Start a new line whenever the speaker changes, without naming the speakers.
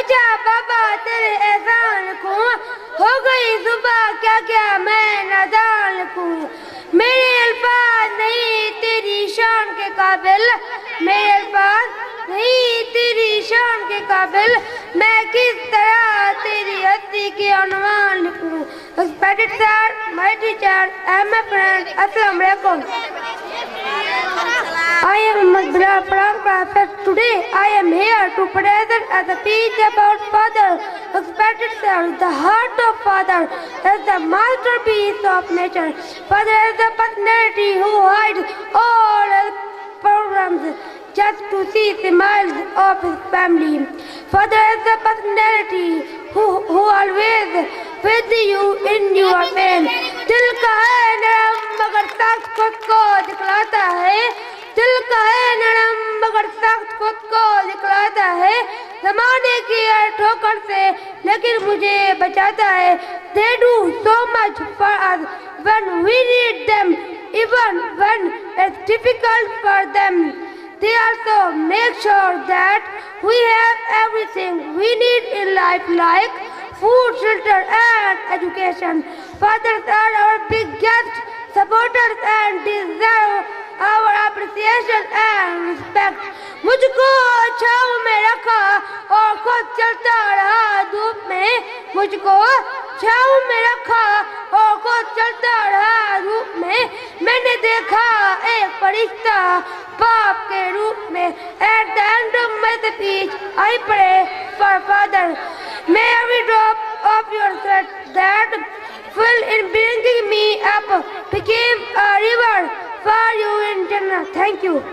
आजा बाबा तेरे एहसान लिखूं, हो गई सुबह क्या क्या मैं नादान लिखूं। मेरे अल्फाज नहीं तेरी शान के काबिल, मेरे अल्फाज नहीं तेरी शान के काबिल, मैं किस तरह तेरी हस्ती के उन्वान लिखूं। Respected sir, my teacher and my friend, Assalamu alaikum. I am Muhammad from Prophet. Today I am here to present as a speech about father. Respected sir, the heart of father is the masterpiece of nature. Father is the personality who hides all his problems just to see the smiles of his family. Father is the personality who always with you in your pain. दिल का है नरम मगर सख्त खुद को दिखलाता है, दिल का है नरम मगर सख्त खुद को दिखलाता है। ज़माने की हर ठोकर से लेकिन मुझे बचाता है। They do so much for us when we need them, even when it's difficult for them. They also make sure that we have everything we need in life, like food, shelter and education. Fathers are our biggest supporters and deserve our appreciation and respect. मुझको छाँव में रखा और खुद चलता रहा धूप में, मुझको छाँव में रखा और खुद चलता रहा धूप में। मैंने देखा एक फरिश्ता बाप के रूप में। At the end of my speech, I pray for Father. May every drop of your sweat that fell in bringing me up became a river for you in Jannah. Thank you.